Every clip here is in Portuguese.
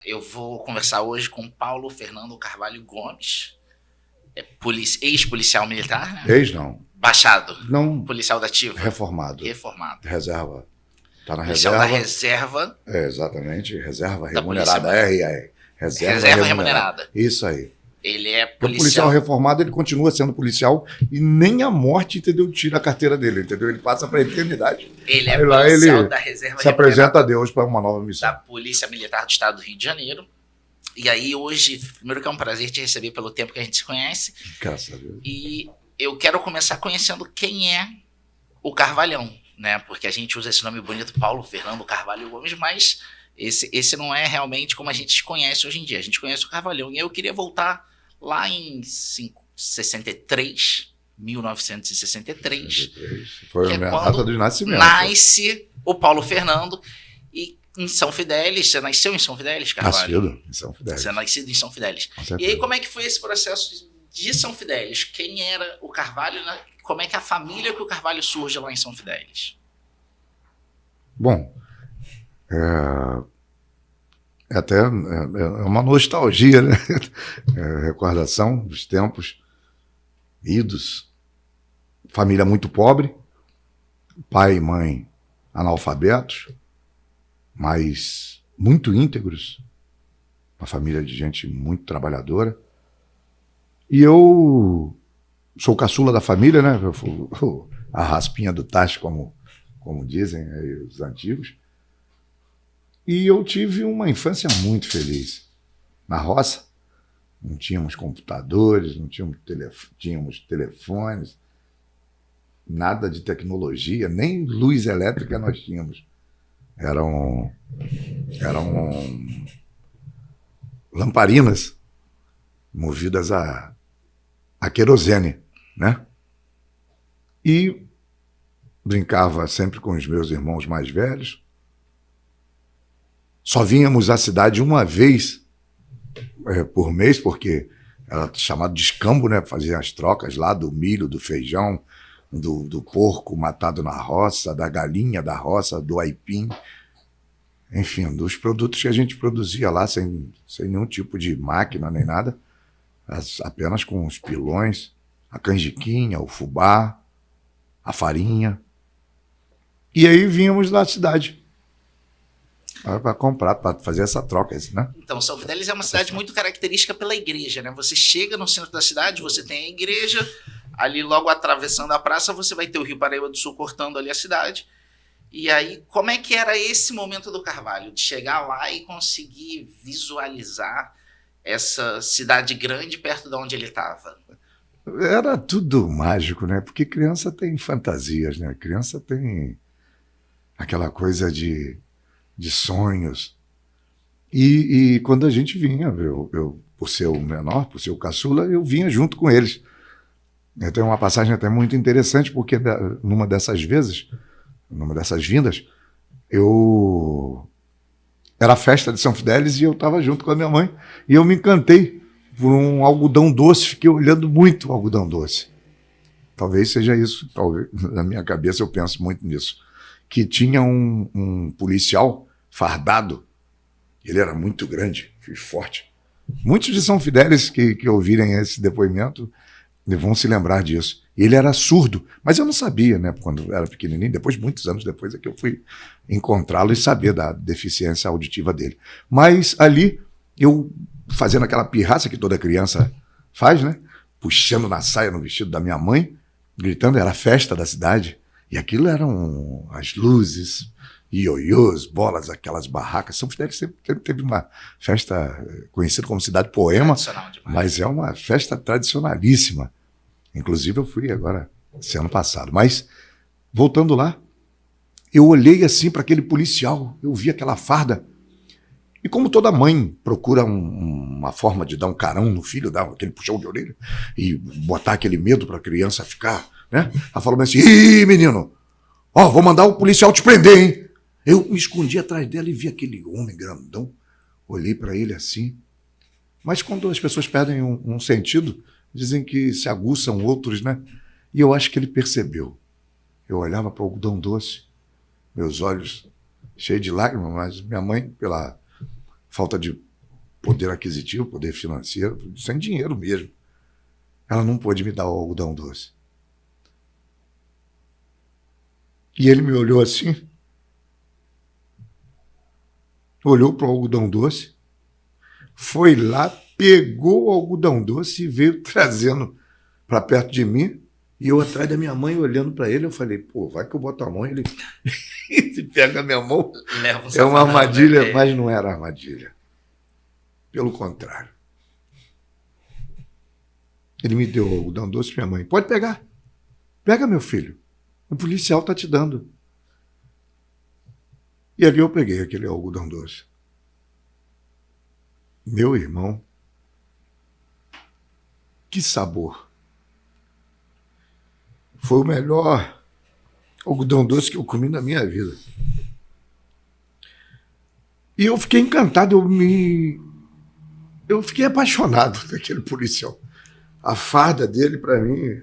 Eu vou conversar hoje com Paulo Fernando Carvalho Gomes, ex-policial militar, né? Ex não. Baixado. Não. Policial da ativa. Reformado. Reformado. Reserva. Tá na Policial reserva. da reserva. Exatamente. Reserva Da remunerada. polícia, Reserva remunerada. Isso aí. Ele é O policial reformado, ele continua sendo policial e nem a morte, entendeu, tira a carteira dele, entendeu? Ele passa para a eternidade. Ele é aí lá policial ele da reserva se apresenta a Deus para uma nova missão. da Polícia Militar do Estado do Rio de Janeiro. E aí hoje, primeiro que é um prazer te receber pelo tempo que a gente se conhece. Graças a Deus. E eu quero começar conhecendo quem é o Carvalhão, né? Porque a gente usa esse nome bonito, Paulo Fernando Carvalho Gomes, mas esse não é realmente como a gente conhece hoje em dia. A gente conhece o Carvalhão. E eu queria voltar lá em 1963. 1963. Foi a minha data de nascimento. Nasce o Paulo Fernando e em São Fidélis. Você nasceu em São Fidélis, Carvalho? Nascido em São Fidélis. Você é nascido em São Fidélis. E aí, como é que foi esse processo de São Fidélis? Quem era o Carvalho? Né? Como é que a família que o Carvalho surge lá em São Fidélis? Bom, até uma nostalgia, né? Recordação dos tempos idos. Família muito pobre, pai e mãe analfabetos, mas muito íntegros, uma família de gente muito trabalhadora. E eu sou caçula da família, né? Eu fui a raspinha do tacho, como dizem aí os antigos. E eu tive uma infância muito feliz. Na roça, não tínhamos computadores, não tínhamos telefones, nada de tecnologia, nem luz elétrica nós tínhamos. Eram lamparinas movidas a querosene, né? E brincava sempre com os meus irmãos mais velhos. Só vínhamos à cidade uma vez por mês, porque era chamado de escambo, né? Fazia as trocas lá do milho, do feijão, do porco matado na roça, da galinha da roça, do aipim, enfim, dos produtos que a gente produzia lá sem nenhum tipo de máquina nem nada, apenas com os pilões, a canjiquinha, o fubá, a farinha. E aí vínhamos da cidade para comprar, para fazer essa troca, né? Então, São Fidélis é uma cidade muito característica pela igreja, né? Você chega no centro da cidade, você tem a igreja, ali logo atravessando a praça, você vai ter o Rio Paraíba do Sul cortando ali a cidade. E aí, como é que era esse momento do Carvalho? De chegar lá e conseguir visualizar essa cidade grande perto de onde ele estava? Era tudo mágico, né? Porque criança tem fantasias, né? Criança tem aquela coisa de sonhos. E quando a gente vinha, eu, por ser o menor, por ser o caçula, eu vinha junto com eles. Tem uma passagem até muito interessante, porque numa dessas vindas, era a festa de São Fidélis e eu estava junto com a minha mãe, e eu me encantei por um algodão doce, fiquei olhando muito o algodão doce. Talvez seja isso, talvez, na minha cabeça eu penso muito nisso, que tinha um policial fardado, ele era muito grande e forte. Muitos de São Fidélis que ouvirem esse depoimento vão se lembrar disso. Ele era surdo, mas eu não sabia, né, quando eu era pequenininho. Depois, muitos anos depois, é que eu fui encontrá-lo e saber da deficiência auditiva dele. Mas ali, eu fazendo aquela pirraça que toda criança faz, né, puxando na saia, no vestido da minha mãe, gritando, era a festa da cidade. E aquilo eram as luzes, ioiôs, bolas, aquelas barracas. São Fidélis sempre teve uma festa conhecida como Cidade Poema, mas é uma festa tradicionalíssima. Inclusive eu fui agora, esse ano passado. Mas, voltando lá, eu olhei assim para aquele policial, eu vi aquela farda. E como toda mãe procura uma forma de dar um carão no filho, dar aquele puxão de orelha e botar aquele medo para a criança ficar, né? Ela falou assim, ih, menino, vou mandar o policial te prender, hein? Eu me escondi atrás dela e vi aquele homem grandão, olhei para ele assim. Mas quando as pessoas perdem um sentido, dizem que se aguçam outros, né? E eu acho que ele percebeu. Eu olhava para o algodão doce, meus olhos cheios de lágrimas, mas minha mãe, pela falta de poder aquisitivo, poder financeiro, sem dinheiro mesmo. Ela não pôde me dar o algodão doce. E ele me olhou assim, olhou para o algodão doce, foi lá, pegou o algodão doce e veio trazendo para perto de mim, e eu atrás da minha mãe olhando para ele, eu falei, pô, vai que eu boto a mão, ele pega a minha mão. É uma armadilha, né? Mas não era armadilha. Pelo contrário. Ele me deu o algodão doce, minha mãe, pode pegar. Pega, meu filho. O policial está te dando. E ali eu peguei aquele algodão doce. Meu irmão, que sabor. Foi o melhor algodão doce que eu comi na minha vida. E eu fiquei encantado, eu fiquei apaixonado daquele policial. A farda dele, para mim,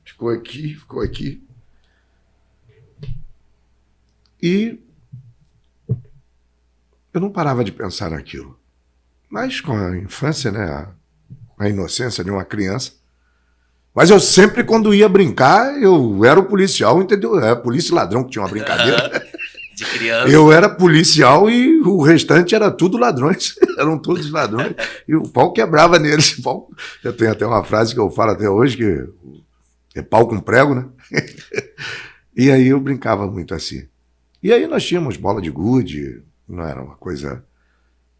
ficou aqui, ficou aqui. E eu não parava de pensar naquilo. Mas com a infância, né, a inocência de uma criança. Mas eu sempre, quando ia brincar, eu era o policial, entendeu? Era polícia e ladrão, que tinha uma brincadeira. De criança. Eu era policial e o restante era tudo ladrões. Eram todos ladrões. E o pau quebrava neles. Eu tenho até uma frase que eu falo até hoje, que é pau com prego, né? E aí eu brincava muito assim. E aí nós tínhamos bola de gude, não era uma coisa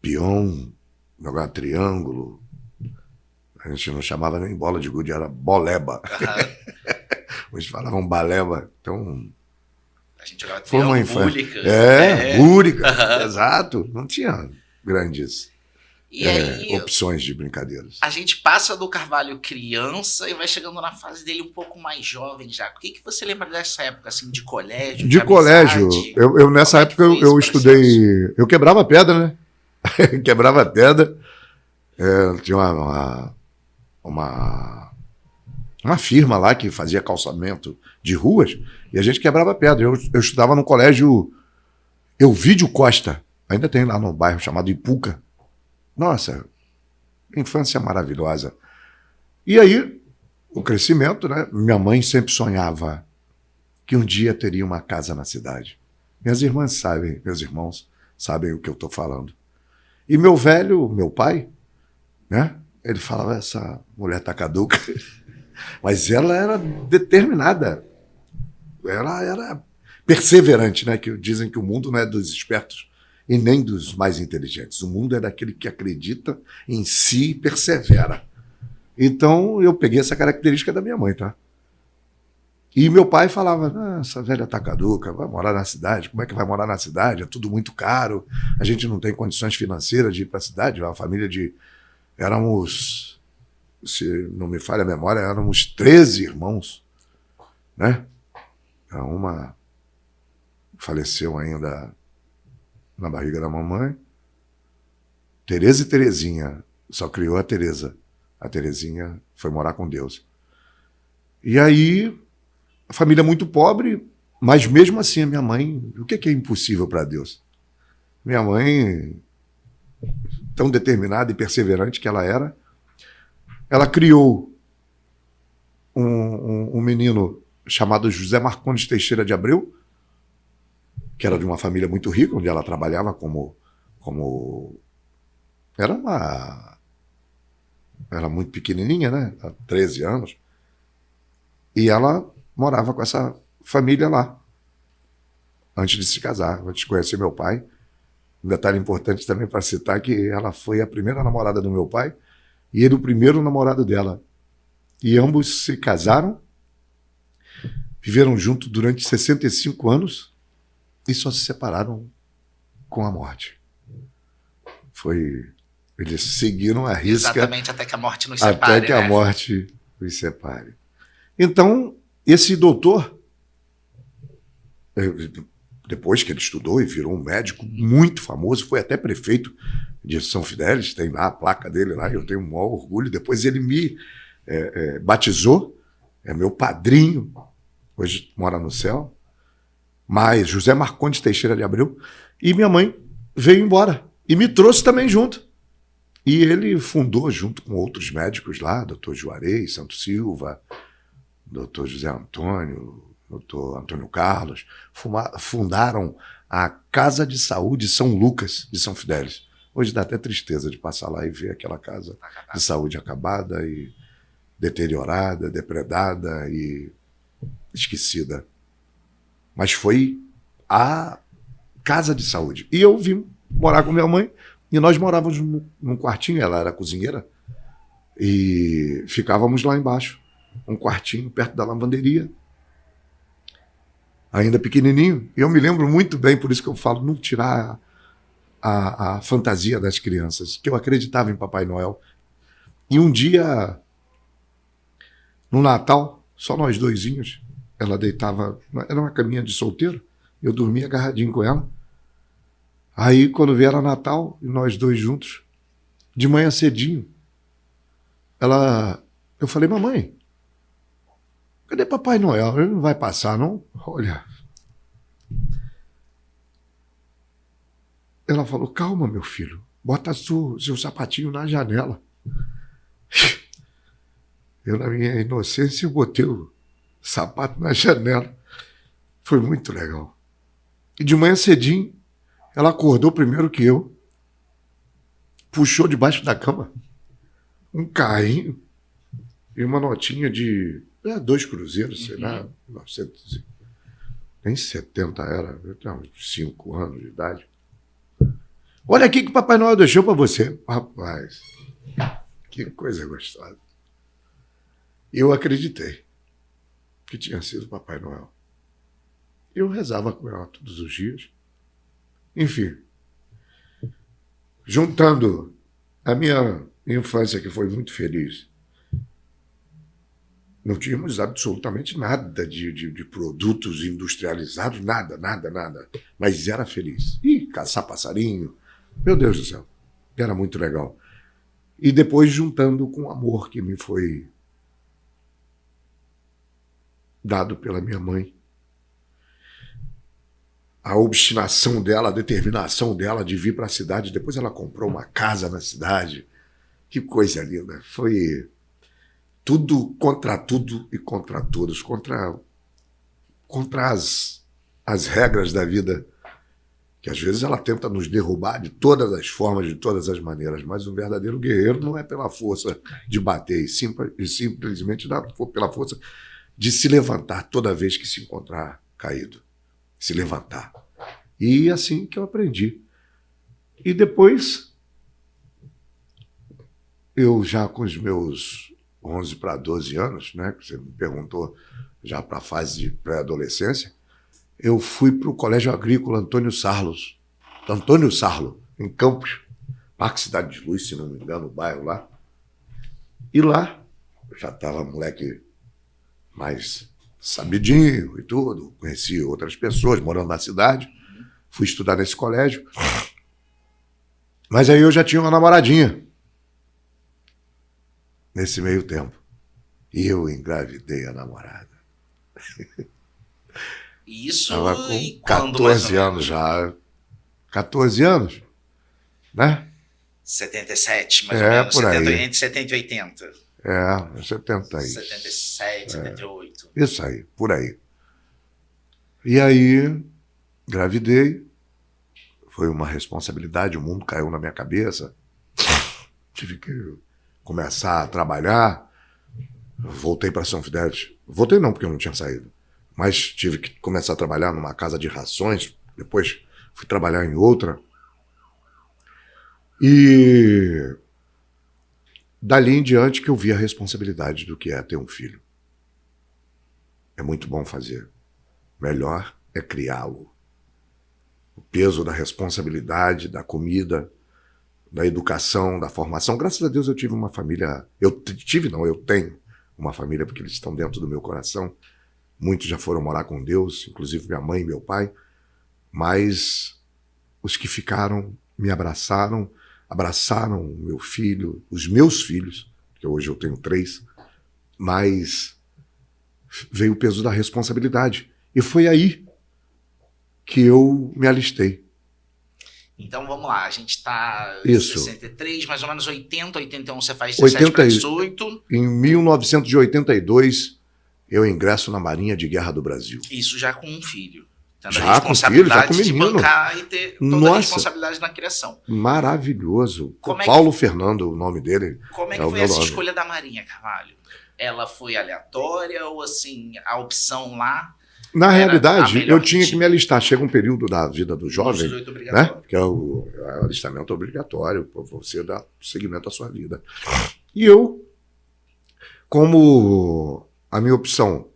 peão, jogar triângulo. A gente não chamava nem bola de gude, era boleba. Eles falavam baleba. Então, a gente jogava foi uma infância. Búlica. Búlica, exato. Não tinha grandes opções de brincadeiras. A gente passa do Carvalho criança e vai chegando na fase dele um pouco mais jovem já. O que você lembra dessa época, assim, de colégio? De colégio. Eu nessa época eu estudei... Eu quebrava pedra, né? Quebrava pedra. Tinha uma firma lá que fazia calçamento de ruas e a gente quebrava pedra. Eu estudava no colégio Elvídio Costa, ainda tem lá no bairro chamado Ipuca. Nossa, infância maravilhosa. E aí, o crescimento, né? Minha mãe sempre sonhava que um dia teria uma casa na cidade. Minhas irmãs sabem, meus irmãos sabem o que eu estou falando. E meu pai, né? Ele falava, essa mulher tá caduca. Mas ela era determinada. Ela era perseverante, né? Que dizem que o mundo não é dos espertos e nem dos mais inteligentes. O mundo é daquele que acredita em si e persevera. Então, eu peguei essa característica da minha mãe, tá? E meu pai falava, essa velha tá caduca, vai morar na cidade. Como é que vai morar na cidade? É tudo muito caro. A gente não tem condições financeiras de ir para a cidade. Uma família de... Éramos, se não me falha a memória, éramos 13 irmãos, né? Uma faleceu ainda na barriga da mamãe. Tereza e Terezinha, só criou a Tereza. A Terezinha foi morar com Deus. E aí, a família muito pobre, mas mesmo assim a minha mãe, o que é impossível para Deus? Minha mãe, tão determinada e perseverante que ela era, ela criou um menino chamado José Marcondes Teixeira de Abreu, que era de uma família muito rica, onde ela trabalhava como era muito pequenininha, né? Há 13 anos. E ela morava com essa família lá, antes de se casar, antes de conhecer meu pai. Um detalhe importante também para citar que ela foi a primeira namorada do meu pai e ele o primeiro namorado dela. E ambos se casaram, viveram juntos durante 65 anos e só se separaram com a morte. Eles seguiram a risca. Exatamente, até que a morte nos separe. Até que a morte nos separe. Então, esse doutor, depois que ele estudou e virou um médico muito famoso, foi até prefeito de São Fidélis, tem lá a placa dele lá, eu tenho um maior orgulho. Depois ele me batizou, é meu padrinho, hoje mora no céu, mas José Marcondes Teixeira de Abreu, e minha mãe veio embora E me trouxe também junto. E ele fundou, junto com outros médicos lá, doutor Juarez, Santos Silva, doutor José Antônio, doutor Antônio Carlos, fundaram a Casa de Saúde São Lucas de São Fidélis. Hoje dá até tristeza de passar lá e ver aquela casa de saúde acabada e deteriorada, depredada e esquecida. Mas foi a casa de saúde. E eu vim morar com minha mãe e nós morávamos num quartinho, ela era cozinheira, e ficávamos lá embaixo, um quartinho perto da lavanderia, ainda pequenininho. E eu me lembro muito bem, por isso que eu falo, não tirar a fantasia das crianças, que eu acreditava em Papai Noel. E um dia, no Natal, só nós doisinhos, ela deitava, era uma caminha de solteiro, eu dormia agarradinho com ela. Aí, quando viera Natal, e nós dois juntos, de manhã cedinho, eu falei, mamãe, cadê Papai Noel? Ele não vai passar, não? Olha. Ela falou, calma, meu filho, bota seu sapatinho na janela. Eu, na minha inocência, botei o sapato na janela. Foi muito legal. E de manhã cedinho, ela acordou primeiro que eu, puxou debaixo da cama um carrinho e uma notinha de 2 cruzeiros, sei lá, 900, nem 70 era, eu tinha uns 5 anos de idade. Olha aqui que o Papai Noel deixou para você. Rapaz, que coisa gostosa. Eu acreditei que tinha sido Papai Noel. Eu rezava com ela todos os dias. Enfim, juntando a minha infância, que foi muito feliz, não tínhamos absolutamente nada de produtos industrializados, nada. Mas era feliz. E caçar passarinho, meu Deus do céu, era muito legal. E depois juntando com o amor que me foi dado pela minha mãe. A obstinação dela, a determinação dela de vir para a cidade. Depois ela comprou uma casa na cidade. Que coisa linda. Foi tudo e contra todos. Contra as regras da vida. Que às vezes ela tenta nos derrubar de todas as formas, de todas as maneiras. Mas um verdadeiro guerreiro não é pela força de bater, e simplesmente pela força de se levantar toda vez que se encontrar caído. Se levantar. E assim que eu aprendi. E depois, eu já com os meus 11 para 12 anos, né, que você me perguntou, já para a fase de pré-adolescência, eu fui para o Colégio Agrícola Antônio Sarlo, em Campos, Parque Cidade de Luz, se não me engano, o bairro lá. E lá, eu já estava moleque mais sabidinho e tudo, conheci outras pessoas morando na cidade, fui estudar nesse colégio, mas aí eu já tinha uma namoradinha nesse meio tempo, e eu engravidei a namorada. Isso estava com 14 anos já, 14 anos, né? 77, mais ou menos, por aí. Entre 70 e 80. 70 aí. 77, 78. Isso aí, por aí. E aí, engravidei, foi uma responsabilidade, o mundo caiu na minha cabeça, tive que começar a trabalhar, voltei para São Fidélis, voltei não, porque eu não tinha saído, mas tive que começar a trabalhar numa casa de rações, depois fui trabalhar em outra, e dali em diante que eu vi a responsabilidade do que é ter um filho. É muito bom fazer. Melhor é criá-lo. O peso da responsabilidade, da comida, da educação, da formação. Graças a Deus eu tive uma família... Eu tenho uma família, porque eles estão dentro do meu coração. Muitos já foram morar com Deus, inclusive minha mãe e meu pai. Mas os que ficaram me abraçaram o meu filho, os meus filhos, que hoje eu tenho 3, mas veio o peso da responsabilidade. E foi aí que eu me alistei. Então vamos lá, a gente está em Isso. 63, mais ou menos 80, 81 você faz 17 para 18. Em 1982, eu ingresso na Marinha de Guerra do Brasil. Isso já com um filho. Tendo Já a com filho, já com responsabilidade de menino. bancar e ter toda a Nossa. responsabilidade na criação. Maravilhoso. Como é que- Paulo Fernando, o nome dele. Como é É que o foi meu essa nome. escolha da Marinha, Carvalho? Ela foi aleatória ou assim, a opção lá? Na Era a realidade, melhor eu tinha que que me alistar. Chega um período da vida do Nos jovem, 18 né? obrigatório. Que é o alistamento obrigatório, para você dar seguimento à sua vida. E eu, como a minha opção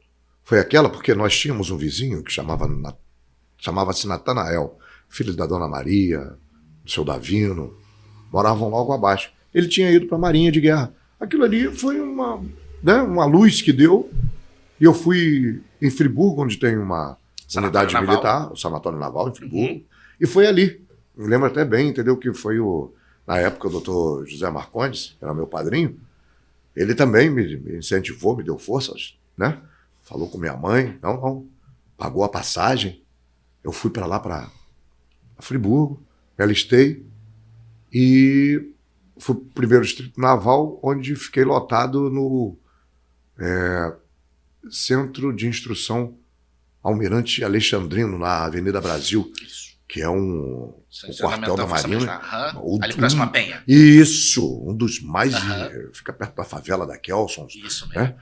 foi aquela, porque nós tínhamos um vizinho que chamava-se Natanael, filho da Dona Maria, do seu Davino, moravam logo abaixo. Ele tinha ido para a Marinha de Guerra. Aquilo ali foi uma luz que deu, e eu fui em Friburgo, onde tem uma Sanatório unidade Naval. militar, o Sanatório Naval em Friburgo, Uhum. e foi ali. Me lembro até bem, entendeu? Que foi na época o doutor José Marcondes, que era meu padrinho, ele também me incentivou, me deu forças, né? Falou com minha mãe, não, pagou a passagem. Eu fui para lá, para Friburgo, me alistei e fui pro primeiro distrito naval, onde fiquei lotado no Centro de Instrução Almirante Alexandrino, na Avenida Brasil, Isso. que é o quartel da Força Marinha. Militar. Aham. O- Ali próximo à Penha. Isso, um dos mais. Aham. Fica perto da favela da Kelsons, Isso mesmo. né?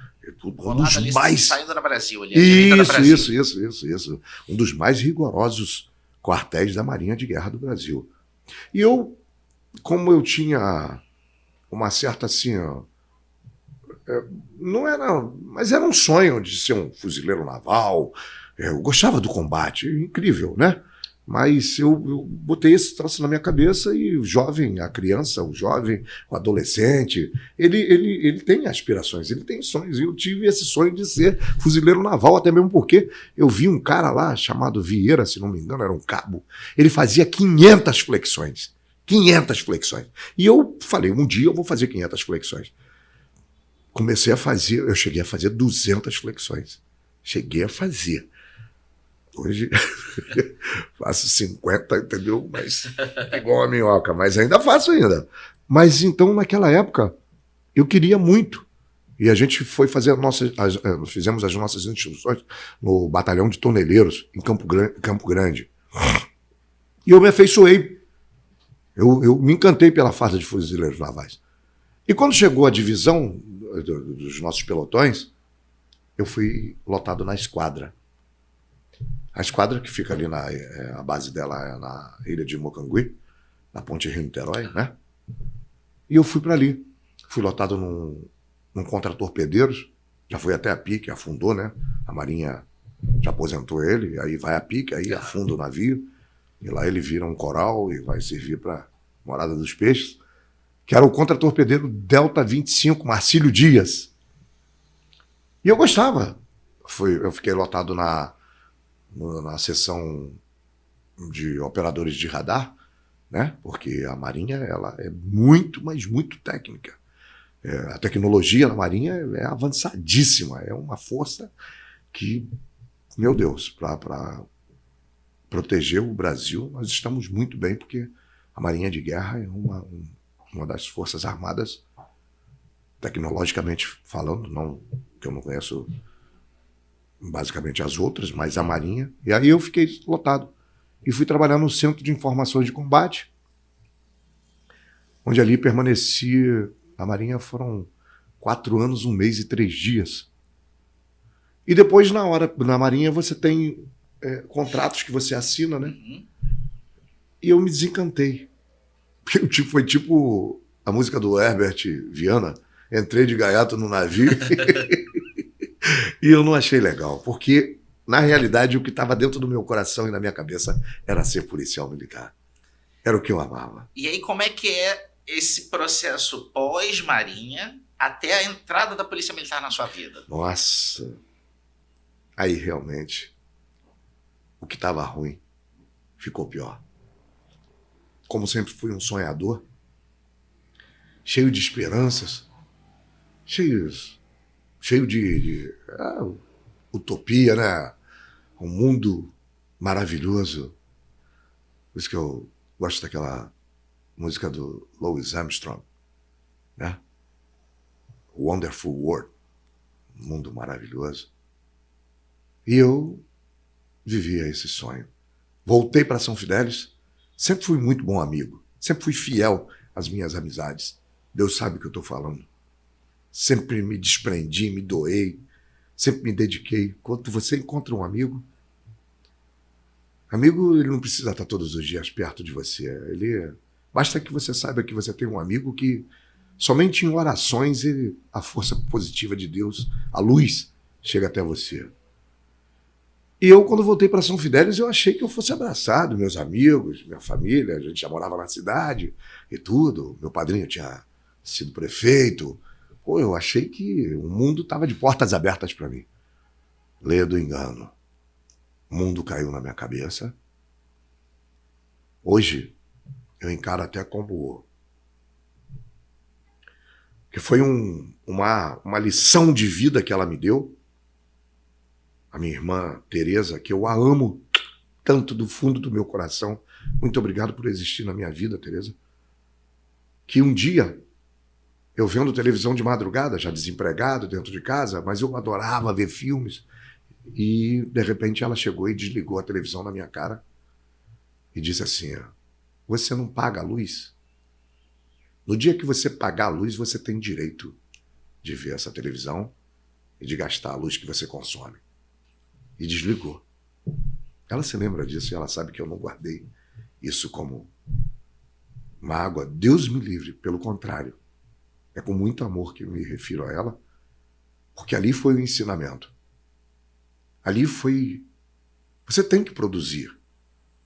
Um Rolado dos ali, mais. saindo da Brasil. Ali, a Avenida da Brasil. Isso. Um dos mais rigorosos quartéis da Marinha de Guerra do Brasil. E eu, como eu tinha uma certa assim, não era, mas era um sonho de ser um fuzileiro naval. Eu gostava do combate, incrível, né? Mas eu botei esse troço na minha cabeça e o jovem, a criança, o jovem, o adolescente, ele tem aspirações, ele tem sonhos. E eu tive esse sonho de ser fuzileiro naval, até mesmo porque eu vi um cara lá chamado Vieira, se não me engano, era um cabo. Ele fazia 500 flexões. 500 flexões. E eu falei, um dia eu vou fazer 500 flexões. Comecei a fazer, eu cheguei a fazer 200 flexões. Cheguei a fazer. Hoje faço 50, entendeu? Mas igual a minhoca, mas ainda faço ainda. Mas então, naquela época, eu queria muito. E a gente foi fazer fizemos as nossas instruções no Batalhão de Toneleiros, em Campo Grande. E eu me afeiçoei. Eu me encantei pela farda de fuzileiros navais. E quando chegou a divisão dos nossos pelotões, eu fui lotado na esquadra. A esquadra que fica ali, a base dela é na ilha de Mocangui, na ponte Rio-Niterói, né? E eu fui para ali. Fui lotado num contra-torpedeiros, já foi até a pique, afundou, né? A Marinha já aposentou ele, aí vai a pique, aí afunda o navio, e lá ele vira um coral e vai servir para Morada dos Peixes, que era o contra-torpedeiro Delta 25, Marcílio Dias. E eu gostava. Eu fiquei lotado na seção de operadores de radar, né? Porque a Marinha ela é muito, mas muito técnica. A tecnologia na Marinha é avançadíssima, é uma força que, meu Deus, para proteger o Brasil, nós estamos muito bem, porque a Marinha de Guerra é uma das forças armadas, tecnologicamente falando, não que eu não conheço basicamente as outras, mas a Marinha. E aí eu fiquei lotado. E fui trabalhar no Centro de Informações de Combate, onde ali permaneci. Na Marinha foram 4 anos, 1 mês e 3 dias. E depois, na Marinha, você tem contratos que você assina, né? Uhum. E eu me desencantei. Foi tipo a música do Herbert Viana. Entrei de gaiato no navio e eu não achei legal, porque, na realidade, o que estava dentro do meu coração e na minha cabeça era ser policial militar. Era o que eu amava. E aí, como é que é esse processo pós-marinha até a entrada da Polícia Militar na sua vida? Nossa! Aí, realmente, o que estava ruim ficou pior. Como sempre fui um sonhador, cheio de esperanças, cheio de utopia, né? Um mundo maravilhoso. Por isso que eu gosto daquela música do Louis Armstrong, né? Wonderful World, um mundo maravilhoso. E eu vivia esse sonho. Voltei para São Fidélis, sempre fui muito bom amigo, sempre fui fiel às minhas amizades. Deus sabe o que eu estou falando. Sempre me desprendi, me doei, sempre me dediquei. Quando você encontra um amigo, ele não precisa estar todos os dias perto de você. Basta que você saiba que você tem um amigo que somente em orações a força positiva de Deus, a luz, chega até você. E eu, quando voltei para São Fidélis, eu achei que eu fosse abraçado, meus amigos, minha família, a gente já morava na cidade e tudo. Meu padrinho tinha sido prefeito. Pô, eu achei que o mundo estava de portas abertas para mim. Leia do engano. O mundo caiu na minha cabeça. Hoje, eu encaro até como que foi uma lição de vida que ela me deu. A minha irmã Tereza, que eu a amo tanto do fundo do meu coração. Muito obrigado por existir na minha vida, Tereza. Que um dia, eu vendo televisão de madrugada, já desempregado dentro de casa, mas eu adorava ver filmes. E, de repente, ela chegou e desligou a televisão na minha cara e disse assim: você não paga a luz? No dia que você pagar a luz, você tem direito de ver essa televisão e de gastar a luz que você consome. E desligou. Ela se lembra disso e ela sabe que eu não guardei isso como mágoa. Deus me livre, pelo contrário. É com muito amor que eu me refiro a ela, porque ali foi o ensinamento. Ali foi... Você tem que produzir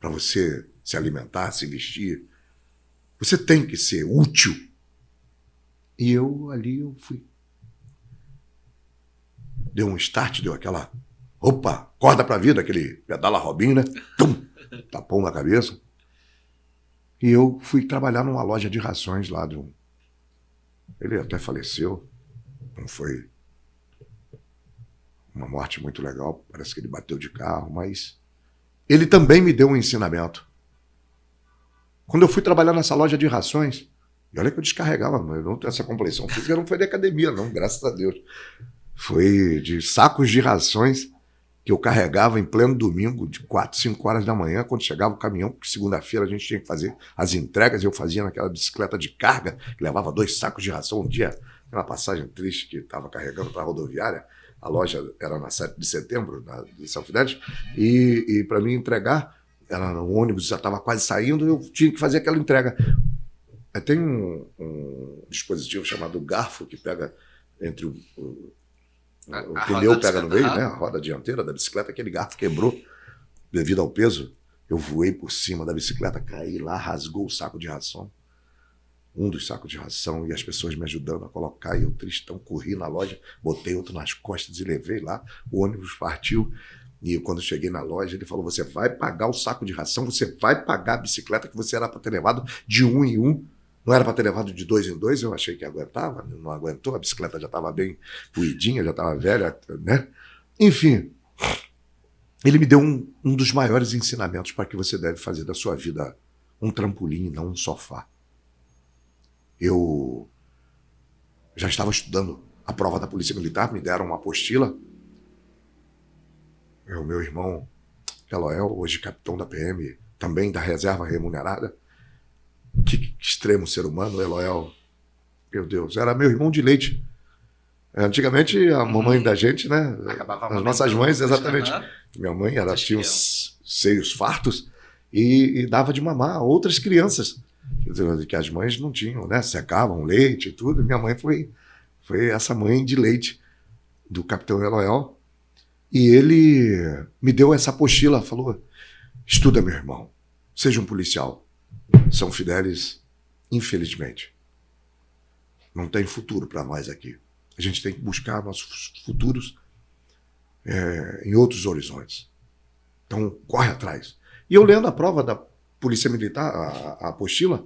para você se alimentar, se vestir. Você tem que ser útil. E ali eu fui. Deu um start, deu aquela... Opa, acorda pra vida, aquele pedala Robinho, né? Tum, tapão na cabeça. E eu fui trabalhar numa loja de rações lá de um... Ele até faleceu. Não foi uma morte muito legal. Parece que ele bateu de carro, mas... Ele também me deu um ensinamento. Quando eu fui trabalhar nessa loja de rações, e olha que eu descarregava, eu não tenho essa complexão física, não foi de academia, não, graças a Deus. Foi de sacos de rações que eu carregava em pleno domingo, de 4, 5 horas da manhã, quando chegava o caminhão, porque segunda-feira a gente tinha que fazer as entregas, eu fazia naquela bicicleta de carga, que levava 2 sacos de ração um dia, uma passagem triste que estava carregando para a rodoviária, a loja era na 7 de setembro, de São Fidélis, e para mim entregar, o ônibus já estava quase saindo, eu tinha que fazer aquela entrega. Tem um dispositivo chamado garfo, que pega entre o pneu pega no meio, né? A roda dianteira da bicicleta, aquele garfo quebrou devido ao peso. Eu voei por cima da bicicleta, caí lá, rasgou o saco de ração. Um dos sacos de ração, e as pessoas me ajudando a colocar, e eu tristão, corri na loja, botei outro nas costas e levei lá, o ônibus partiu. E quando eu cheguei na loja, ele falou: você vai pagar o saco de ração, você vai pagar a bicicleta que você era para ter levado de 1 em 1. Não era para ter levado de 2 em 2, eu achei que aguentava, não aguentou, a bicicleta já estava bem puidinha, já estava velha, né? Enfim, ele me deu um dos maiores ensinamentos para que você deve fazer da sua vida um trampolim, não um sofá. Eu já estava estudando a prova da Polícia Militar, me deram uma apostila. O meu irmão Eloel, hoje capitão da PM, também da reserva remunerada. Que extremo ser humano, Eloel. Meu Deus, era meu irmão de leite. Antigamente, a mamãe da gente, né? As nossas mães, exatamente. Minha mãe tinha uns seios fartos e dava de mamar a outras crianças, que as mães não tinham, né? Secavam leite e tudo. Minha mãe foi essa mãe de leite do capitão Eloel. E ele me deu essa apostila, falou: estuda, meu irmão, seja um policial. São Fidélis, infelizmente, não tem futuro para nós aqui. A gente tem que buscar nossos futuros em outros horizontes. Então, corre atrás. E eu lendo a prova da Polícia Militar, a apostila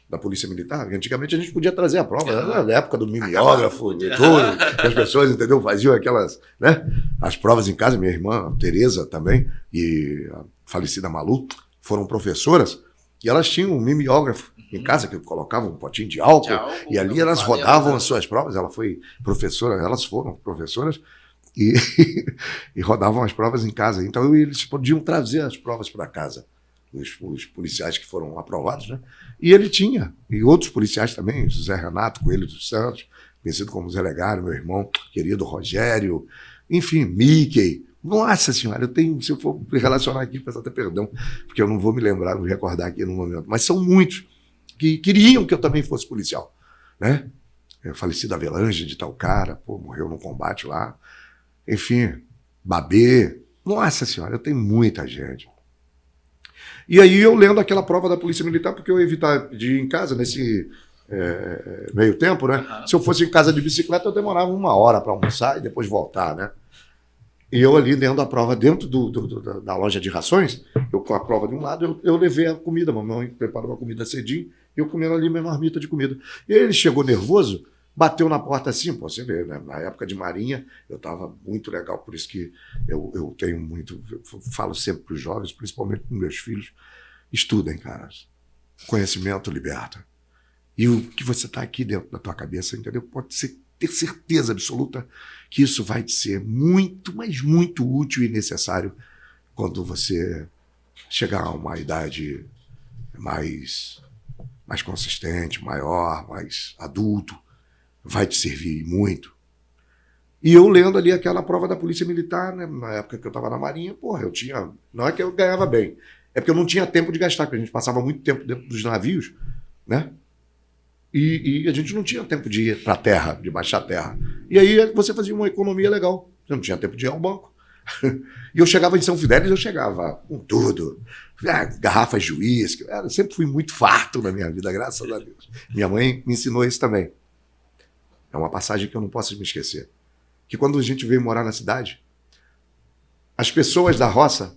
da Polícia Militar, antigamente a gente podia trazer a prova, era na época do mimeógrafo e tudo, as pessoas, entendeu, faziam aquelas, né, as provas em casa. Minha irmã, Tereza também, e a falecida Malu, foram professoras. E elas tinham um mimeógrafo em casa, que colocavam um potinho de álcool, e ali elas rodavam as suas provas. Ela foi professora, elas foram professoras, e, e rodavam as provas em casa. Então eles podiam trazer as provas para casa, os policiais que foram aprovados, né? E ele tinha, e outros policiais também, José Renato Coelho dos Santos, conhecido como Zé Legário, meu irmão querido Rogério, enfim, Mickey. Nossa senhora, eu tenho, se eu for relacionar aqui, peço até perdão, porque eu não vou me lembrar, não vou recordar aqui no momento, mas são muitos que queriam que eu também fosse policial, né? Falecido Avelange de tal cara, pô, morreu num combate lá, enfim, Babê. Nossa senhora, eu tenho muita gente. E aí eu lendo aquela prova da Polícia Militar, porque eu ia evitar de ir em casa nesse meio tempo, né? Se eu fosse em casa de bicicleta, eu demorava 1 hora para almoçar e depois voltar, né? E eu ali lendo a prova dentro da loja de rações, eu com a prova de um lado, eu levei a comida, a mamãe preparou a comida cedinho, e eu comendo ali minha marmita de comida. E aí ele chegou nervoso, bateu na porta assim, pô, você vê, né? Na época de Marinha, eu estava muito legal, por isso que eu tenho muito, eu falo sempre para os jovens, principalmente para os meus filhos, estudem, cara. Conhecimento liberta. E o que você está aqui dentro da tua cabeça, entendeu? Pode ser, ter certeza absoluta que isso vai te ser muito, mas muito útil e necessário quando você chegar a uma idade mais consistente, maior, mais adulto. Vai te servir muito. E eu lendo ali aquela prova da Polícia Militar, né, na época que eu estava na Marinha, porra, eu tinha... Não é que eu ganhava bem, é porque eu não tinha tempo de gastar, porque a gente passava muito tempo dentro dos navios, né? E a gente não tinha tempo de ir para a terra, de baixar a terra. E aí você fazia uma economia legal. Você não tinha tempo de ir ao banco. E eu chegava em São Fidélis, eu chegava com tudo. Garrafas de uísque. Eu sempre fui muito farto na minha vida, graças a Deus. Minha mãe me ensinou isso também. É uma passagem que eu não posso me esquecer. Que quando a gente veio morar na cidade, as pessoas da roça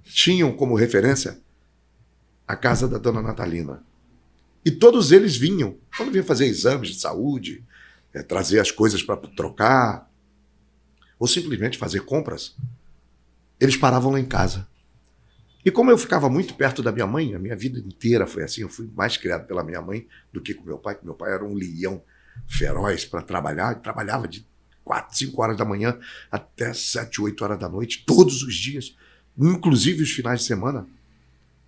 tinham como referência a casa da dona Natalina. E todos eles vinham, quando vinham fazer exames de saúde, trazer as coisas para trocar, ou simplesmente fazer compras, eles paravam lá em casa. E como eu ficava muito perto da minha mãe, a minha vida inteira foi assim, eu fui mais criado pela minha mãe do que com meu pai, que meu pai era um leão feroz para trabalhar, e trabalhava de 4, 5 horas da manhã até 7, 8 horas da noite, todos os dias, inclusive os finais de semana.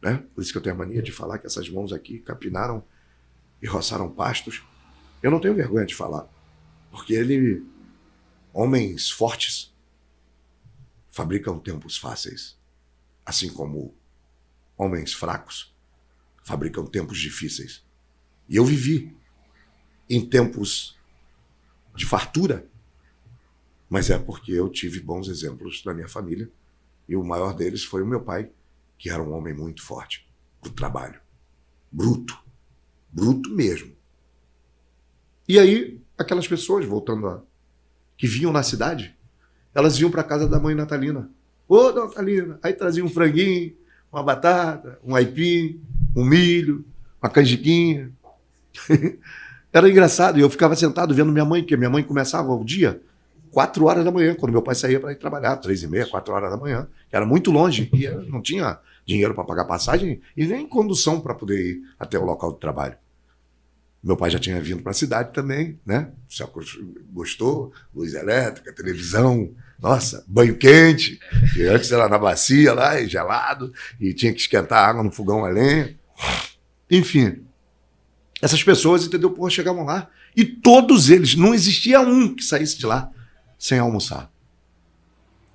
Né? Por isso que eu tenho a mania de falar que essas mãos aqui capinaram e roçaram pastos. Eu não tenho vergonha de falar, porque homens fortes fabricam tempos fáceis, assim como homens fracos fabricam tempos difíceis. E eu vivi em tempos de fartura, mas é porque eu tive bons exemplos na minha família, e o maior deles foi o meu pai, que era um homem muito forte do trabalho. Bruto mesmo. E aí, aquelas pessoas, que vinham na cidade, elas iam para casa da mãe Natalina. Ô, Natalina! Aí traziam um franguinho, uma batata, um aipim, um milho, uma canjiquinha. Era engraçado, e eu ficava sentado vendo minha mãe, porque minha mãe começava o dia 4 horas da manhã, quando meu pai saía para ir trabalhar, 3h30, 4 horas da manhã. Era muito longe, e eu não tinha dinheiro para pagar passagem e nem condução para poder ir até o local de trabalho. Meu pai já tinha vindo para a cidade também, né? Gostou, luz elétrica, televisão, nossa, banho quente, que antes era na bacia lá, e gelado, e tinha que esquentar a água no fogão a lenha. Enfim, essas pessoas, entendeu? Pô, chegavam lá e todos eles, não existia um que saísse de lá sem almoçar.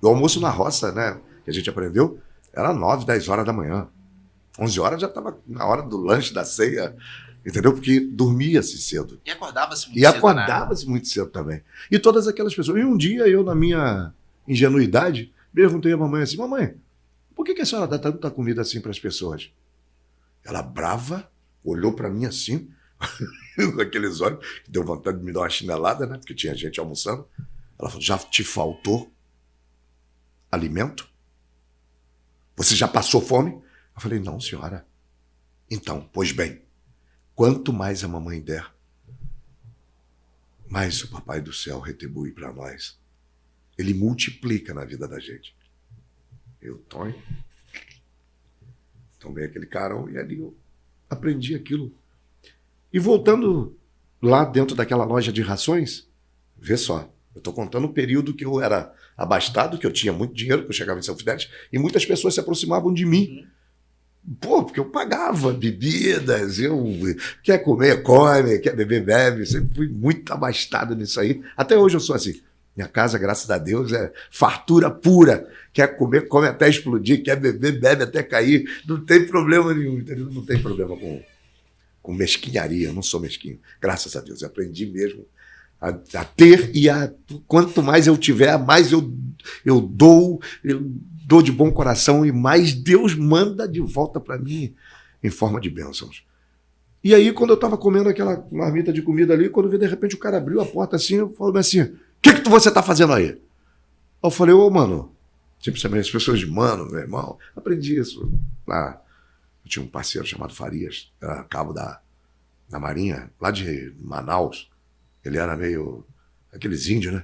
O almoço na roça, né, que a gente aprendeu, era 9, 10 horas da manhã. 11 horas já estava na hora do lanche, da ceia, entendeu? Porque dormia-se cedo. E acordava-se muito cedo. E acordava-se muito cedo também. E todas aquelas pessoas. E um dia eu, na minha ingenuidade, perguntei à mamãe assim, mamãe, por que a senhora dá tanta comida assim para as pessoas? Ela, brava, olhou para mim assim, com aqueles olhos, que deu vontade de me dar uma chinelada, né? Porque tinha gente almoçando. Ela falou, já te faltou alimento? Você já passou fome? Eu falei, não, senhora. Então, pois bem, quanto mais a mamãe der, mais o Papai do Céu retribui para nós. Ele multiplica na vida da gente. Eu, Tonho, Então veio aquele carão e ali eu aprendi aquilo. E voltando lá dentro daquela loja de rações, vê só, eu estou contando o período que eu era abastado, que eu tinha muito dinheiro, que eu chegava em São Fidélis, e muitas pessoas se aproximavam de mim. Pô, porque eu pagava bebidas, eu quer comer, come, quer beber, bebe. Sempre fui muito abastado nisso aí. Até hoje eu sou assim. Minha casa, graças a Deus, é fartura pura. Quer comer, come até explodir, quer beber, bebe até cair. Não tem problema nenhum, entendeu? Não tem problema com mesquinharia. Eu não sou mesquinho. Graças a Deus, eu aprendi mesmo a ter quanto mais eu tiver, mais eu dou de bom coração e mais Deus manda de volta para mim em forma de bênçãos. E aí, quando eu estava comendo aquela marmita de comida ali, quando de repente o cara abriu a porta assim, eu falei assim, o que você está fazendo aí? Eu falei, ô mano, sempre chamei as pessoas de mano, meu irmão, aprendi isso lá. Eu tinha um parceiro chamado Farias, era cabo da Marinha, lá de Manaus. Ele era meio aqueles índios, né?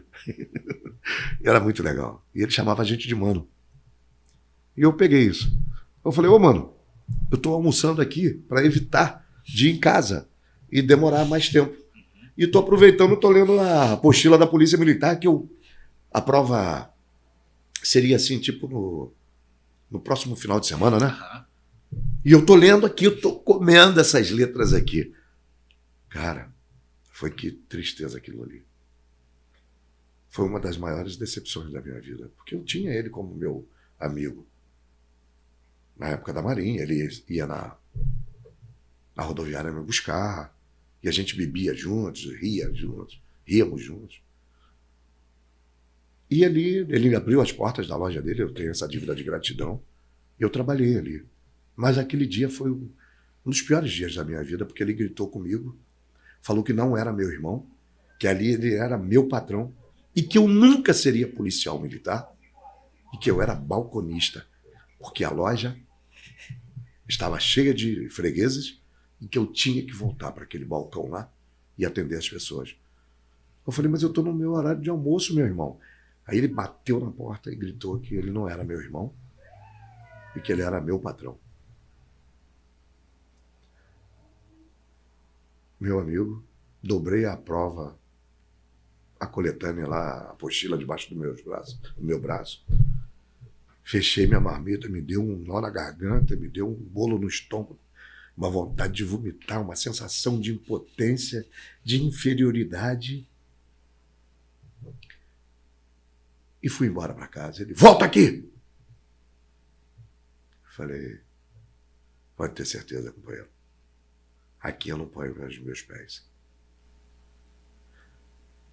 E era muito legal. E ele chamava a gente de mano. E eu peguei isso. Eu falei, ô mano, eu estou almoçando aqui para evitar de ir em casa e demorar mais tempo. E estou aproveitando, estou lendo a apostila da Polícia Militar, que a prova seria assim, tipo no próximo final de semana, né? E eu estou lendo aqui, eu estou comendo essas letras aqui. Cara, foi que tristeza aquilo ali. Foi uma das maiores decepções da minha vida, porque eu tinha ele como meu amigo. Na época da Marinha, ele ia na rodoviária me buscar, e a gente bebia juntos, ríamos juntos. E ali, ele abriu as portas da loja dele, eu tenho essa dívida de gratidão, e eu trabalhei ali. Mas aquele dia foi um dos piores dias da minha vida, porque ele gritou comigo, falou que não era meu irmão, que ali ele era meu patrão, e que eu nunca seria policial militar, e que eu era balconista, porque a loja estava cheia de fregueses e que eu tinha que voltar para aquele balcão lá e atender as pessoas. Eu falei, mas eu estou no meu horário de almoço, meu irmão. Aí ele bateu na porta e gritou que ele não era meu irmão e que ele era meu patrão. Meu amigo, dobrei a prova, a coletânea lá, a apostila debaixo do meu braço. Fechei minha marmita, me deu um nó na garganta, me deu um bolo no estômago, uma vontade de vomitar, uma sensação de impotência, de inferioridade. E fui embora para casa. Ele, volta aqui! Falei, pode ter certeza, companheiro. Aqui eu não ponho os meus pés.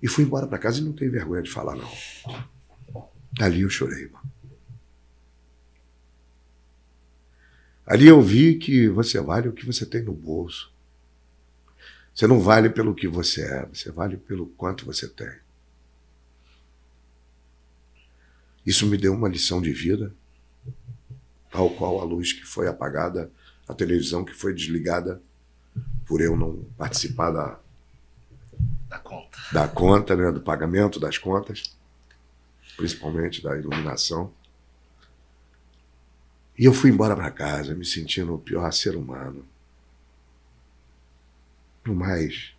E fui embora para casa e não tenho vergonha de falar, não. Ali eu chorei, mano. Ali eu vi que você vale o que você tem no bolso. Você não vale pelo que você é, você vale pelo quanto você tem. Isso me deu uma lição de vida, tal qual a luz que foi apagada, a televisão que foi desligada, por eu não participar da conta, né, do pagamento das contas, principalmente da iluminação. E eu fui embora para casa, me sentindo o pior ser humano. No mais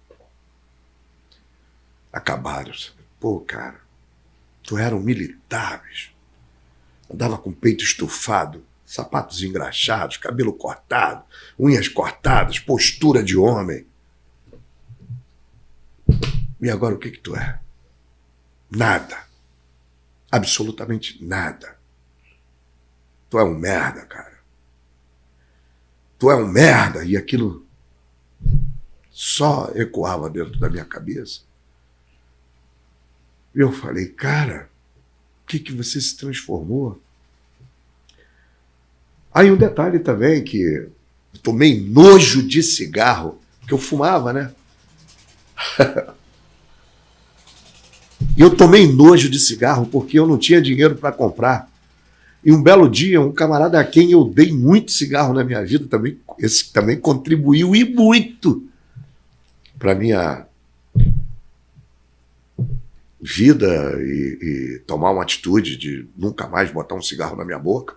acabado. Pô, cara, tu era um militar, bicho. Andava com o peito estufado, sapatos engraxados, cabelo cortado, unhas cortadas, postura de homem. E agora o que tu é? Nada. Absolutamente nada. Tu é um merda, cara. Tu é um merda. E aquilo só ecoava dentro da minha cabeça. E eu falei, cara, o que você se transformou? Aí um detalhe também, que eu tomei nojo de cigarro, que eu fumava, né? E eu tomei nojo de cigarro porque eu não tinha dinheiro para comprar. E um belo dia, um camarada a quem eu dei muito cigarro na minha vida, esse também contribuiu e muito para a minha vida e tomar uma atitude de nunca mais botar um cigarro na minha boca.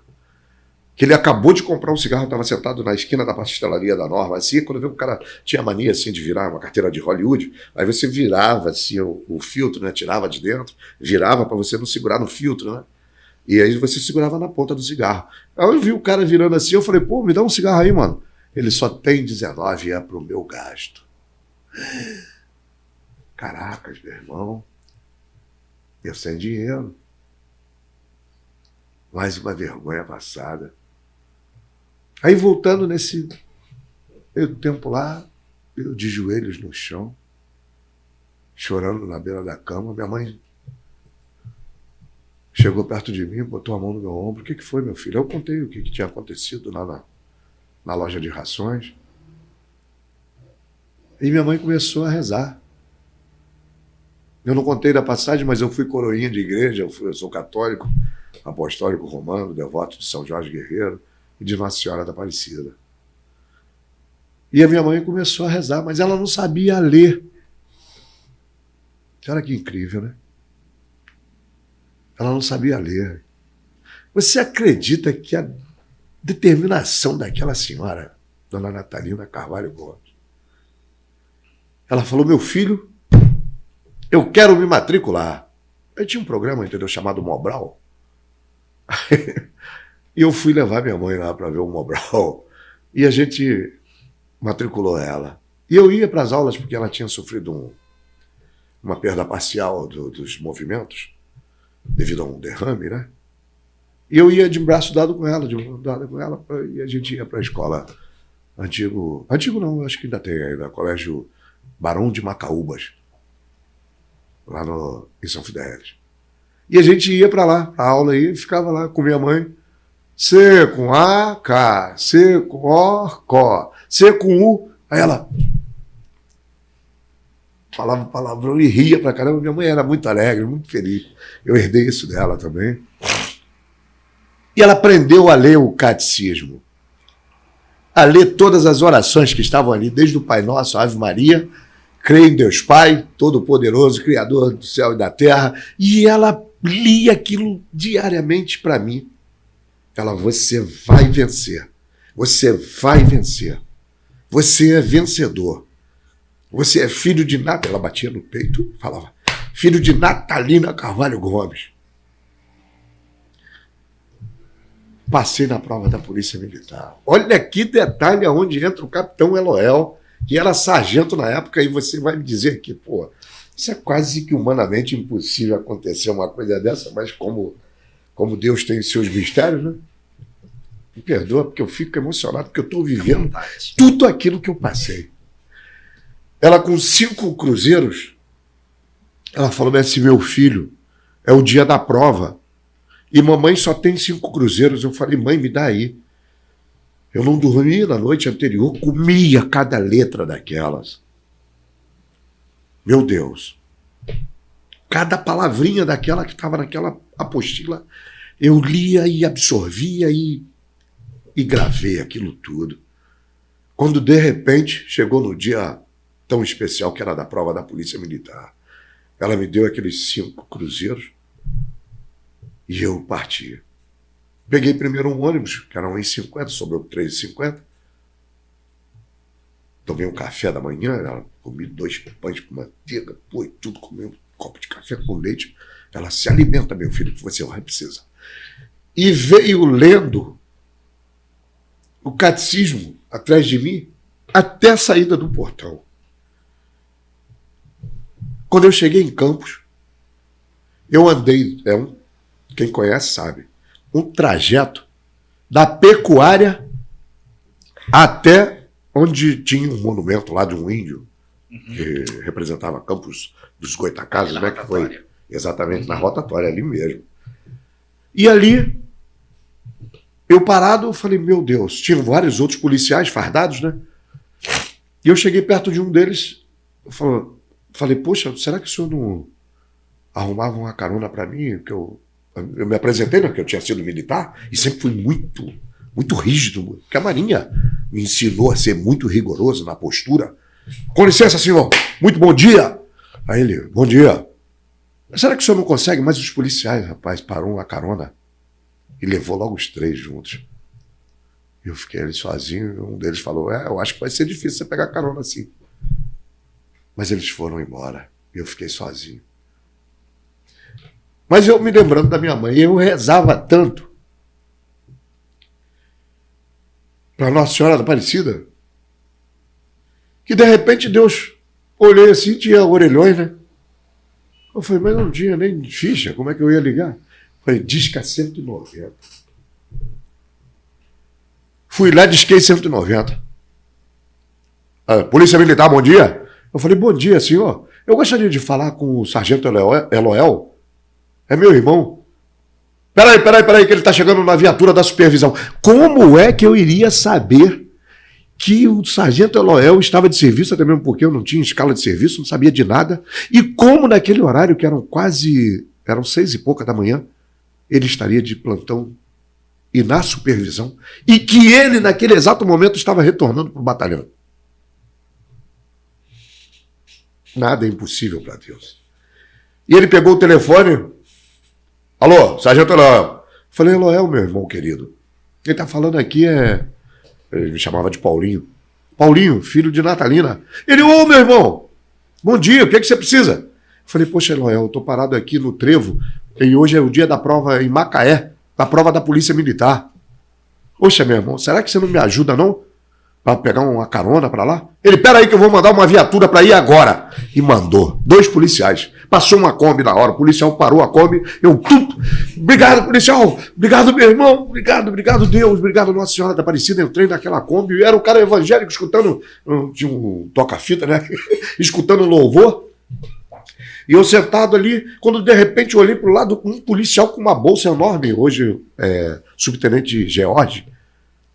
que ele acabou de comprar um cigarro, estava sentado na esquina da pastelaria da Norma, assim, quando viu que o cara tinha mania, assim, de virar uma carteira de Hollywood, aí você virava, assim, o filtro, né, tirava de dentro, virava para você não segurar no filtro, né, e aí você segurava na ponta do cigarro. Aí eu vi o cara virando assim, eu falei, pô, me dá um cigarro aí, mano. Ele só tem 19 e é pro meu gasto. Caracas, meu irmão, eu sem dinheiro. Mais uma vergonha passada. Aí voltando nesse tempo lá, eu de joelhos no chão, chorando na beira da cama, minha mãe chegou perto de mim, botou a mão no meu ombro. O que foi, meu filho? Eu contei o que tinha acontecido lá na loja de rações. E minha mãe começou a rezar. Eu não contei da passagem, mas eu fui coroinha de igreja, eu sou católico, apostólico romano, devoto de São Jorge Guerreiro e de Nossa Senhora da Aparecida. E a minha mãe começou a rezar, mas ela não sabia ler. Olha que incrível, né? Ela não sabia ler. Você acredita que a determinação daquela senhora, dona Natalina Carvalho Gomes, ela falou, meu filho, eu quero me matricular. Eu tinha um programa, entendeu, chamado Mobral. E eu fui levar minha mãe lá para ver o Mobral. E a gente matriculou ela. E eu ia para as aulas porque ela tinha sofrido uma perda parcial dos movimentos, devido a um derrame, né? E eu ia de braço dado com ela, e a gente ia para a escola antigo não, acho que ainda tem ainda, Colégio Barão de Macaúbas, lá em São Fidélis. E a gente ia para lá, a aula ia, e ficava lá com minha mãe, C com A, K, C com O, Có, C com U, aí ela falava palavrão e ria pra caramba. Minha mãe era muito alegre, muito feliz. Eu herdei isso dela também. E ela aprendeu a ler o catecismo, a ler todas as orações que estavam ali, desde o Pai Nosso, Ave Maria, creio em Deus Pai, Todo-Poderoso, Criador do céu e da terra, e ela lia aquilo diariamente para mim. Ela, você vai vencer, você vai vencer, você é vencedor. Você é filho de Natalina, ela batia no peito e falava, filho de Natalina Carvalho Gomes. Passei na prova da Polícia Militar. Olha que detalhe aonde entra o capitão Eloel, que era sargento na época, e você vai me dizer que, pô, isso é quase que humanamente impossível acontecer uma coisa dessa, mas como Deus tem seus mistérios, né? Me perdoa, porque eu fico emocionado, porque eu estou vivendo tudo aquilo que eu passei. Ela com 5 cruzeiros, ela falou assim, meu filho, é o dia da prova, e mamãe só tem 5 cruzeiros. Eu falei, mãe, me dá aí. Eu não dormia na noite anterior, comia cada letra daquelas. Meu Deus. Cada palavrinha daquela que estava naquela apostila, eu lia e absorvia e gravei aquilo tudo. Quando, de repente, chegou no dia tão especial que era da prova da Polícia Militar, ela me deu aqueles 5 cruzeiros e eu parti. Peguei primeiro um ônibus, que era 1,50, sobrou 3,50. Tomei um café da manhã, comi 2 pães com manteiga, pô, tudo, comi um copo de café com leite. Ela, se alimenta, meu filho, que você vai precisar. E veio lendo o catecismo atrás de mim até a saída do portão. Quando eu cheguei em Campos, eu andei, quem conhece sabe, um trajeto da pecuária até onde tinha um monumento lá de um índio, que representava Campos dos Goitacazes, né, que foi exatamente na rotatória, ali mesmo. E ali, eu parado, eu falei, meu Deus, tinham vários outros policiais fardados, né? E eu cheguei perto de um deles, eu falei, poxa, será que o senhor não arrumava uma carona para mim? Que eu me apresentei, né, porque eu tinha sido militar, e sempre fui muito, muito rígido, porque a Marinha me ensinou a ser muito rigoroso na postura. Com licença, senhor, muito bom dia. Aí ele, bom dia. Será que o senhor não consegue? Mas os policiais, rapaz, parou uma carona e levou logo os 3 juntos. Eu fiquei ali sozinho, um deles falou, eu acho que vai ser difícil você pegar carona assim. Mas eles foram embora, e eu fiquei sozinho. Mas eu me lembrando da minha mãe, eu rezava tanto para Nossa Senhora da Aparecida, que de repente Deus, olhei assim, tinha orelhões, né? Eu falei, mas não tinha nem ficha, como é que eu ia ligar? Eu falei, disca 190. Fui lá, disquei 190. Polícia Militar, bom dia. Eu falei, bom dia, senhor. Eu gostaria de falar com o sargento Eloel. É meu irmão. Peraí, que ele está chegando na viatura da supervisão. Como é que eu iria saber que o sargento Eloel estava de serviço, até mesmo porque eu não tinha escala de serviço, não sabia de nada, e como naquele horário, que eram 6 e pouca da manhã, ele estaria de plantão e na supervisão, e que ele, naquele exato momento, estava retornando para o batalhão. Nada é impossível para Deus. E ele pegou o telefone. Alô, sargento Eloel. Falei, Eloel, meu irmão querido. Quem está falando aqui ele me chamava de Paulinho. Paulinho, filho de Natalina. Ele, meu irmão, bom dia, o que você precisa? Falei, poxa, Eloel, eu estou parado aqui no Trevo, e hoje é o dia da prova em Macaé, da prova da Polícia Militar. Poxa, meu irmão, será que você não me ajuda, não? Para pegar uma carona para lá? Ele, peraí que eu vou mandar uma viatura para ir agora. E mandou. 2 policiais. Passou uma Kombi na hora, o policial parou a Kombi, obrigado, policial, obrigado, meu irmão, obrigado, Deus, obrigado, Nossa Senhora da Aparecida. Entrei naquela Kombi, era um cara evangélico escutando, tinha um toca-fita, né? Escutando louvor. E eu sentado ali, quando de repente eu olhei para o lado, um policial com uma bolsa enorme, hoje subtenente George,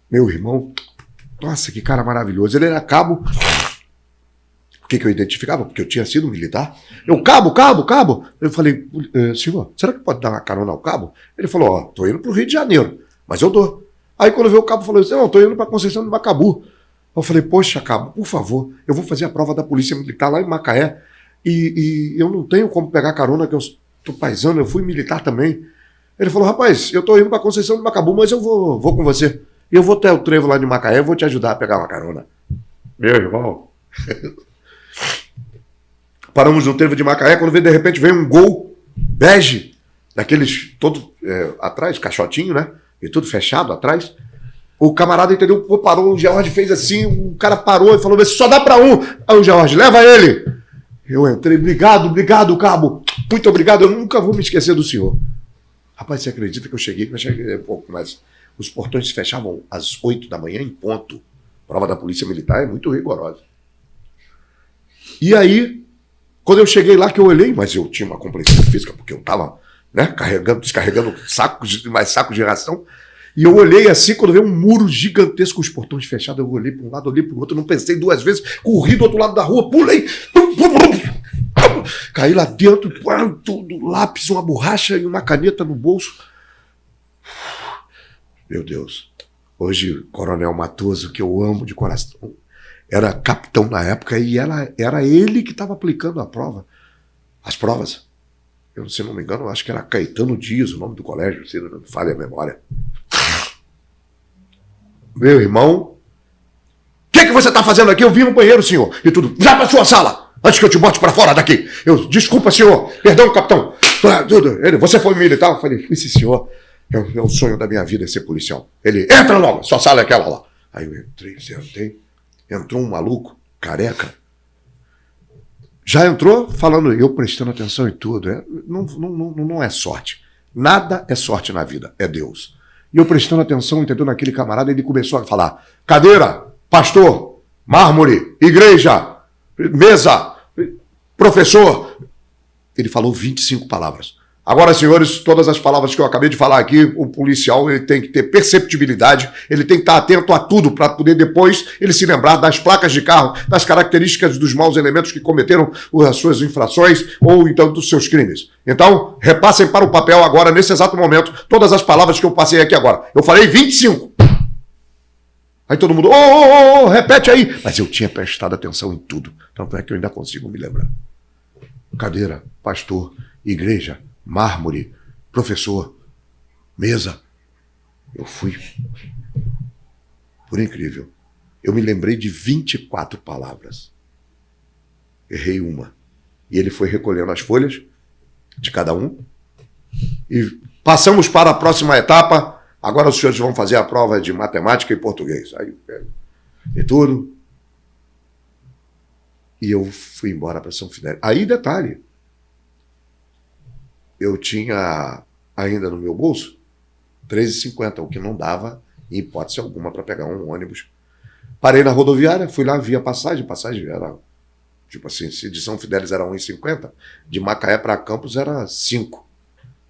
meu irmão, nossa, que cara maravilhoso. Ele era cabo. Por que eu identificava? Porque eu tinha sido militar. Eu, cabo. Eu falei, senhor, será que pode dar uma carona ao cabo? Ele falou, tô indo pro Rio de Janeiro, mas eu dou. Aí quando veio o cabo, falou assim, não, tô indo pra Conceição do Macabu. Eu falei, poxa, cabo, por favor, eu vou fazer a prova da Polícia Militar lá em Macaé e eu não tenho como pegar carona, que eu tô paisano, eu fui militar também. Ele falou, rapaz, eu tô indo pra Conceição do Macabu, mas eu vou com você. E eu vou até o trevo lá de Macaé, eu vou te ajudar a pegar uma carona. Meu irmão. Paramos no trevo de Macaé, quando de repente veio um Gol bege, daqueles todo atrás, caixotinho, né? E tudo fechado atrás. O camarada entendeu, parou, o George fez assim, o cara parou e falou, só dá pra um. Aí o George, leva ele. Eu entrei, obrigado, cabo. Muito obrigado, eu nunca vou me esquecer do senhor. Rapaz, você acredita que eu cheguei um pouco mais... Os portões se fechavam às 8 da manhã em ponto. A prova da Polícia Militar é muito rigorosa. E aí, quando eu cheguei lá, que eu olhei, mas eu tinha uma compreensão física, porque eu estava descarregando sacos de ração, e eu olhei assim, quando veio um muro gigantesco, os portões fechados, eu olhei para um lado, olhei para o outro, não pensei 2 vezes, corri do outro lado da rua, pulei, caí lá dentro, tudo, lápis, uma borracha e uma caneta no bolso. Meu Deus, hoje Coronel Matoso, que eu amo de coração, era capitão na época e era ele que estava aplicando as provas. Eu, se não me engano, acho que era Caetano Dias, o nome do colégio, se não me falha a memória. Meu irmão, o que você está fazendo aqui? Eu vim no banheiro, senhor, e tudo. Já para sua sala, antes que eu te bote para fora daqui. Eu, desculpa, senhor, perdão, capitão. Ele, você foi militar? Eu falei, sim, senhor. É o sonho da minha vida ser policial. Ele, entra logo, sua sala é aquela lá. Aí eu entrei, sentei. Entrou um maluco, careca. Já entrou falando, eu prestando atenção em tudo. Não é sorte. Nada é sorte na vida, é Deus. E eu prestando atenção, entendeu, naquele camarada, ele começou a falar, cadeira, pastor, mármore, igreja, mesa, professor. Ele falou 25 palavras. Agora, senhores, todas as palavras que eu acabei de falar aqui, o policial ele tem que ter perceptibilidade, ele tem que estar atento a tudo para poder depois ele se lembrar das placas de carro, das características dos maus elementos que cometeram as suas infrações ou então dos seus crimes. Então, repassem para o papel agora, nesse exato momento, todas as palavras que eu passei aqui agora. Eu falei 25. Aí todo mundo, repete aí. Mas eu tinha prestado atenção em tudo, tanto é que eu ainda consigo me lembrar. Cadeira, pastor, igreja, mármore, professor, mesa. Eu fui. por incrível, eu me lembrei de 24 palavras. Errei uma. E ele foi recolhendo as folhas de cada um. E passamos para a próxima etapa. Agora os senhores vão fazer a prova de matemática e português. Aí, e tudo. E eu fui embora para São Fidélis. Aí, detalhe. Eu tinha ainda no meu bolso R$13,50, o que não dava, em hipótese alguma, para pegar um ônibus. Parei na rodoviária, fui lá, vi a passagem era, tipo assim, se de São Fidélis era R$1,50, de Macaé para Campos era 5.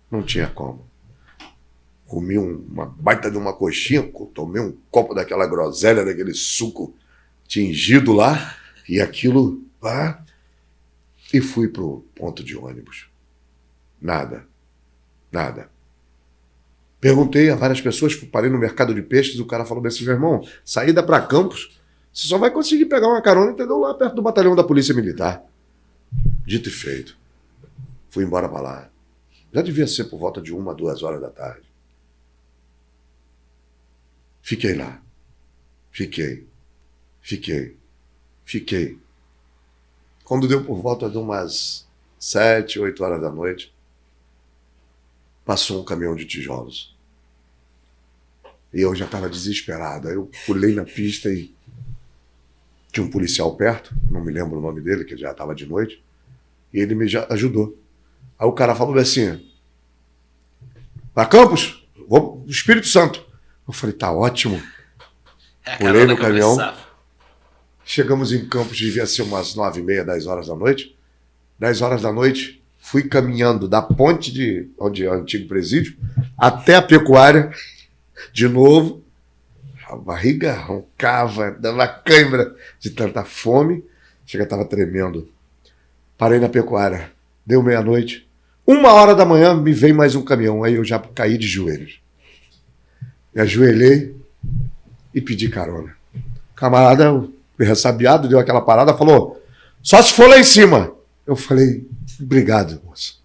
Não tinha como. Comi uma baita de uma coxinha, tomei um copo daquela groselha, daquele suco tingido lá, e aquilo lá, e fui pro ponto de ônibus. Nada. Perguntei a várias pessoas, parei no mercado de peixes, o cara falou assim, meu irmão, saída para Campos, você só vai conseguir pegar uma carona, entendeu? Lá perto do batalhão da Polícia Militar. Dito e feito. Fui embora para lá. Já devia ser por volta de 1, 2 horas da tarde. Fiquei lá. Fiquei. Quando deu por volta de umas 7, 8 horas da noite, passou um caminhão de tijolos. E eu já estava desesperado. Aí eu pulei na pista e tinha um policial perto, não me lembro o nome dele, que já estava de noite, e ele me ajudou. Aí o cara falou assim, para Campos, vou pro Espírito Santo. Eu falei, tá ótimo. Pulei no caminhão. Chegamos em Campos, devia ser umas 9h30, 10 horas da noite. 10 horas da noite, fui caminhando da ponte de onde é o antigo presídio até a pecuária, de novo. A barriga roncava, dava cãibra de tanta fome. Chega, estava tremendo. Parei na pecuária, deu meia-noite. 1h da manhã me veio mais um caminhão, aí eu já caí de joelhos. Me ajoelhei e pedi carona. O camarada, ressabiado, deu aquela parada, falou, só se for lá em cima. Eu falei, obrigado, moço.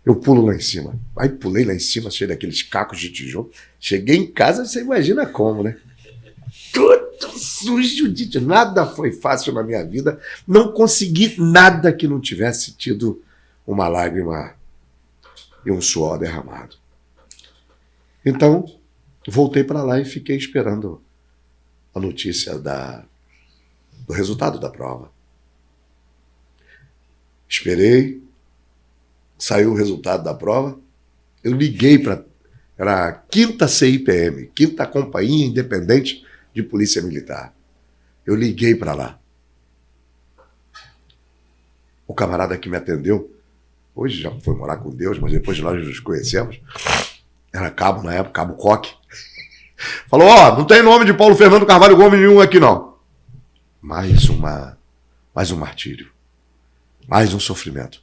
Eu pulo lá em cima. Aí pulei lá em cima, cheio daqueles cacos de tijolo. Cheguei em casa, você imagina como, né? Tudo sujo de tijolo. Nada foi fácil na minha vida. Não consegui nada que não tivesse tido uma lágrima e um suor derramado. Então, voltei para lá e fiquei esperando a notícia do resultado da prova. Esperei, saiu o resultado da prova, eu liguei para... Era a 5ª CIPM, 5ª Companhia Independente de Polícia Militar. Eu liguei para lá. O camarada que me atendeu, hoje já foi morar com Deus, mas depois nós nos conhecemos, era cabo na época, Cabo Coque. Falou, não tem nome de Paulo Fernando Carvalho Gomes nenhum aqui não. Mais um martírio. Mais um sofrimento.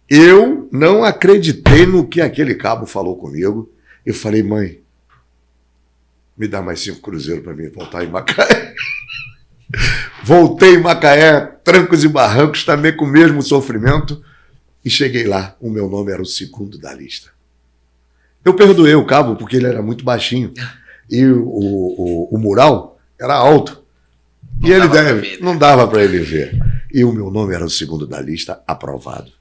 Eu não acreditei no que aquele cabo falou comigo. Eu falei, mãe, me dá mais 5 cruzeiros para mim voltar em Macaé. Voltei em Macaé, trancos e barrancos, também com o mesmo sofrimento. E cheguei lá, o meu nome era o 2º da lista. Eu perdoei o cabo porque ele era muito baixinho. E o mural era alto. Não dava para ele ver. E o meu nome era o 2º da lista, aprovado.